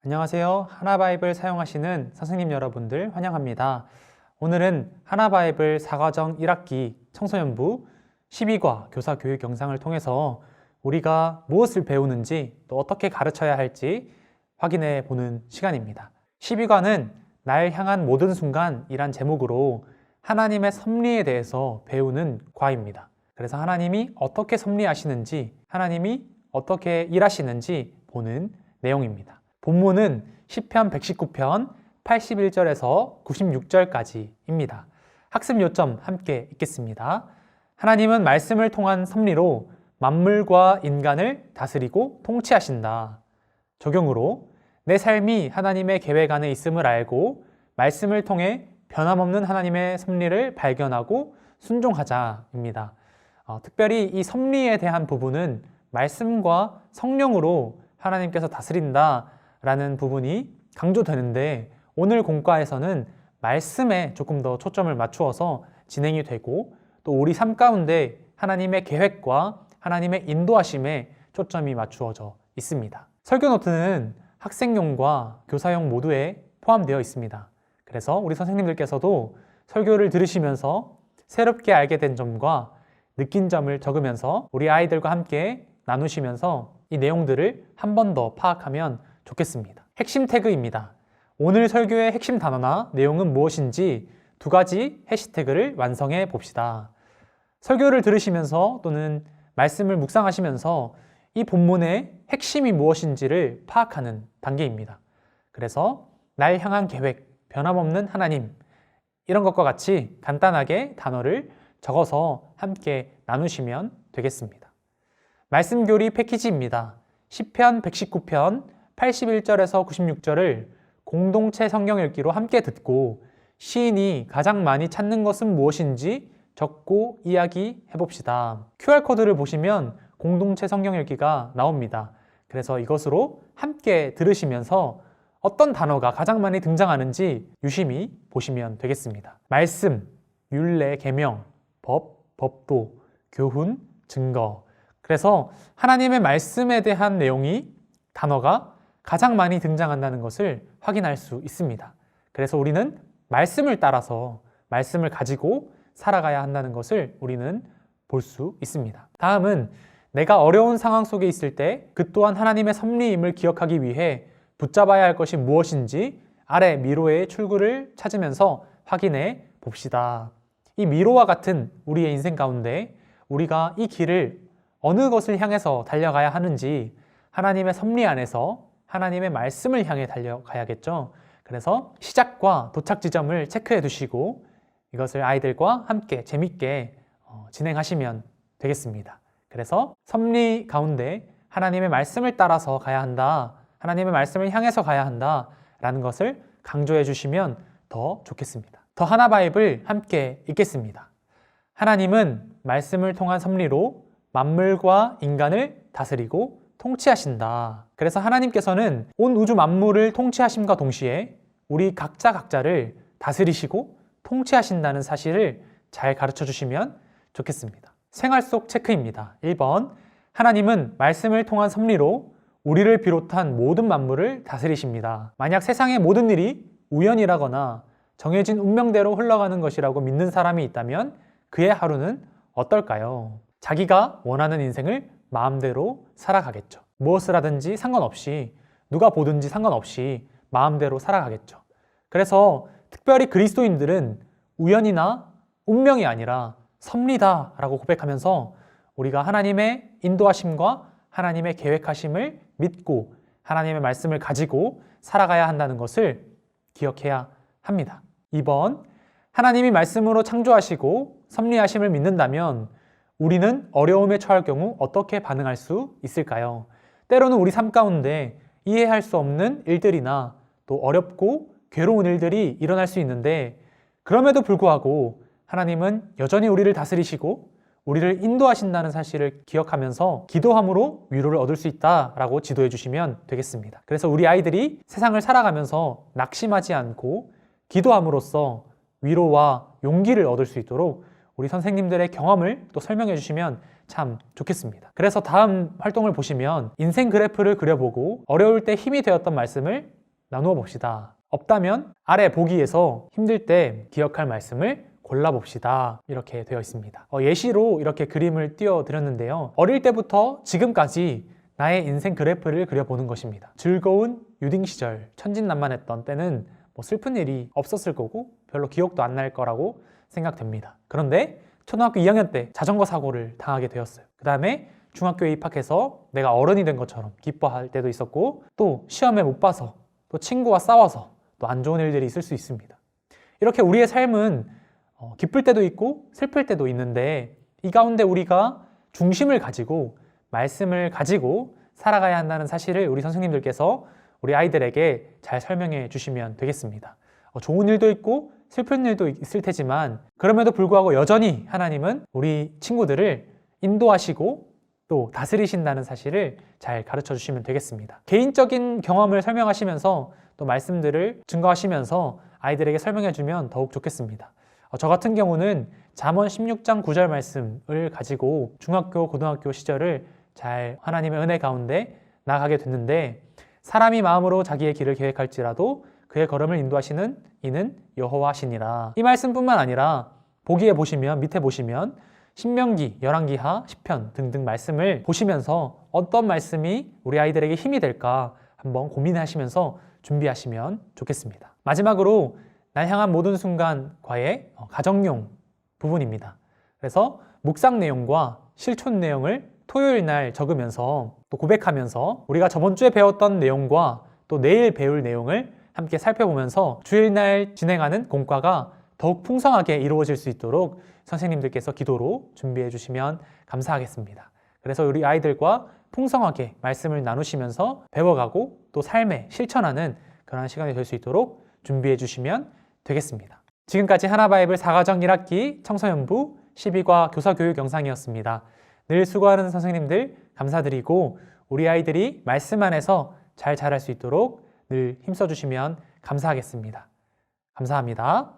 안녕하세요. 하나바이블 사용하시는 선생님 여러분들 환영합니다. 오늘은 하나바이블 4과정 1학기 청소년부 12과 교사 교육 영상을 통해서 우리가 무엇을 배우는지 또 어떻게 가르쳐야 할지 확인해 보는 시간입니다. 12과는 날 향한 모든 순간이란 제목으로 하나님의 섭리에 대해서 배우는 과입니다. 그래서 하나님이 어떻게 섭리하시는지, 하나님이 어떻게 일하시는지 보는 내용입니다. 본문은 시편 119편 81절에서 96절까지입니다. 학습 요점 함께 읽겠습니다. 하나님은 말씀을 통한 섭리로 만물과 인간을 다스리고 통치하신다. 적용으로 내 삶이 하나님의 계획 안에 있음을 알고 말씀을 통해 변함없는 하나님의 섭리를 발견하고 순종하자입니다. 특별히 이 섭리에 대한 부분은 말씀과 성령으로 하나님께서 다스린다 라는 부분이 강조되는데, 오늘 공과에서는 말씀에 조금 더 초점을 맞추어서 진행이 되고, 또 우리 삶 가운데 하나님의 계획과 하나님의 인도하심에 초점이 맞추어져 있습니다. 설교 노트는 학생용과 교사용 모두에 포함되어 있습니다. 그래서 우리 선생님들께서도 설교를 들으시면서 새롭게 알게 된 점과 느낀 점을 적으면서 우리 아이들과 함께 나누시면서 이 내용들을 한 번 더 파악하면 좋겠습니다. 핵심 태그입니다. 오늘 설교의 핵심 단어나 내용은 무엇인지 두 가지 해시태그를 완성해 봅시다. 설교를 들으시면서 또는 말씀을 묵상하시면서 이 본문의 핵심이 무엇인지를 파악하는 단계입니다. 그래서 날 향한 계획, 변함없는 하나님, 이런 것과 같이 간단하게 단어를 적어서 함께 나누시면 되겠습니다. 말씀교리 패키지입니다. 시편 119편 81절에서 96절을 공동체 성경 읽기로 함께 듣고 시인이 가장 많이 찾는 것은 무엇인지 적고 이야기해 봅시다. QR코드를 보시면 공동체 성경 읽기가 나옵니다. 그래서 이것으로 함께 들으시면서 어떤 단어가 가장 많이 등장하는지 유심히 보시면 되겠습니다. 말씀, 율례, 계명, 법, 법도, 교훈, 증거. 그래서 하나님의 말씀에 대한 내용이, 단어가 가장 많이 등장한다는 것을 확인할 수 있습니다. 그래서 우리는 말씀을 따라서 말씀을 가지고 살아가야 한다는 것을 우리는 볼 수 있습니다. 다음은 내가 어려운 상황 속에 있을 때 그 또한 하나님의 섭리임을 기억하기 위해 붙잡아야 할 것이 무엇인지 아래 미로의 출구를 찾으면서 확인해 봅시다. 이 미로와 같은 우리의 인생 가운데 우리가 이 길을 어느 것을 향해서 달려가야 하는지 하나님의 섭리 안에서 하나님의 말씀을 향해 달려가야겠죠. 그래서 시작과 도착 지점을 체크해 두시고 이것을 아이들과 함께 재밌게 진행하시면 되겠습니다. 그래서 섭리 가운데 하나님의 말씀을 따라서 가야 한다, 하나님의 말씀을 향해서 가야 한다 라는 것을 강조해 주시면 더 좋겠습니다. 더 하나바이블 함께 읽겠습니다. 하나님은 말씀을 통한 섭리로 만물과 인간을 다스리고 통치하신다. 그래서 하나님께서는 온 우주 만물을 통치하심과 동시에 우리 각자를 다스리시고 통치하신다는 사실을 잘 가르쳐 주시면 좋겠습니다. 생활 속 체크입니다. 1번, 하나님은 말씀을 통한 섭리로 우리를 비롯한 모든 만물을 다스리십니다. 만약 세상의 모든 일이 우연이라거나 정해진 운명대로 흘러가는 것이라고 믿는 사람이 있다면 그의 하루는 어떨까요? 자기가 원하는 인생을 마음대로 살아가겠죠. 무엇을 하든지 상관없이, 누가 보든지 상관없이 마음대로 살아가겠죠. 그래서 특별히 그리스도인들은 우연이나 운명이 아니라 섭리다 라고 고백하면서 우리가 하나님의 인도하심과 하나님의 계획하심을 믿고 하나님의 말씀을 가지고 살아가야 한다는 것을 기억해야 합니다. 2번, 하나님이 말씀으로 창조하시고 섭리하심을 믿는다면 우리는 어려움에 처할 경우 어떻게 반응할 수 있을까요? 때로는 우리 삶 가운데 이해할 수 없는 일들이나 또 어렵고 괴로운 일들이 일어날 수 있는데, 그럼에도 불구하고 하나님은 여전히 우리를 다스리시고 우리를 인도하신다는 사실을 기억하면서 기도함으로 위로를 얻을 수 있다라고 지도해 주시면 되겠습니다. 그래서 우리 아이들이 세상을 살아가면서 낙심하지 않고 기도함으로써 위로와 용기를 얻을 수 있도록 우리 선생님들의 경험을 또 설명해 주시면 참 좋겠습니다. 그래서 다음 활동을 보시면 인생 그래프를 그려보고 어려울 때 힘이 되었던 말씀을 나누어 봅시다. 없다면 아래 보기에서 힘들 때 기억할 말씀을 골라봅시다. 이렇게 되어 있습니다. 예시로 이렇게 그림을 띄워드렸는데요. 어릴 때부터 지금까지 나의 인생 그래프를 그려보는 것입니다. 즐거운 유딩 시절, 천진난만했던 때는 뭐 슬픈 일이 없었을 거고 별로 기억도 안 날 거라고 생각됩니다. 그런데 초등학교 2학년 때 자전거 사고를 당하게 되었어요. 그 다음에 중학교에 입학해서 내가 어른이 된 것처럼 기뻐할 때도 있었고, 또 시험에 못 봐서, 또 친구와 싸워서 또 안 좋은 일들이 있을 수 있습니다. 이렇게 우리의 삶은 기쁠 때도 있고 슬플 때도 있는데, 이 가운데 우리가 중심을 가지고 말씀을 가지고 살아가야 한다는 사실을 우리 선생님들께서 우리 아이들에게 잘 설명해 주시면 되겠습니다. 좋은 일도 있고 슬픈 일도 있을 테지만, 그럼에도 불구하고 여전히 하나님은 우리 친구들을 인도하시고 또 다스리신다는 사실을 잘 가르쳐 주시면 되겠습니다. 개인적인 경험을 설명하시면서 또 말씀들을 증거하시면서 아이들에게 설명해 주면 더욱 좋겠습니다. 저 같은 경우는 잠언 16장 9절 말씀을 가지고 중학교, 고등학교 시절을 잘 하나님의 은혜 가운데 나아가게 됐는데, 사람이 마음으로 자기의 길을 계획할지라도 그의 걸음을 인도하시는 이는 여호와시니라. 이 말씀뿐만 아니라 보기에 보시면, 밑에 보시면 신명기, 열왕기하, 시편 등등 말씀을 보시면서 어떤 말씀이 우리 아이들에게 힘이 될까 한번 고민하시면서 준비하시면 좋겠습니다. 마지막으로 날 향한 모든 순간과의 가정용 부분입니다. 그래서 묵상 내용과 실천 내용을 토요일 날 적으면서 또 고백하면서 우리가 저번 주에 배웠던 내용과 또 내일 배울 내용을 함께 살펴보면서 주일날 진행하는 공과가 더욱 풍성하게 이루어질 수 있도록 선생님들께서 기도로 준비해 주시면 감사하겠습니다. 그래서 우리 아이들과 풍성하게 말씀을 나누시면서 배워가고 또 삶에 실천하는 그런 시간이 될 수 있도록 준비해 주시면 되겠습니다. 지금까지 하나바이블 4과정 1학기 청소년부 12과 교사교육 영상이었습니다. 늘 수고하는 선생님들 감사드리고, 우리 아이들이 말씀 안에서 잘 자랄 수 있도록 늘 힘써 주시면 감사하겠습니다. 감사합니다.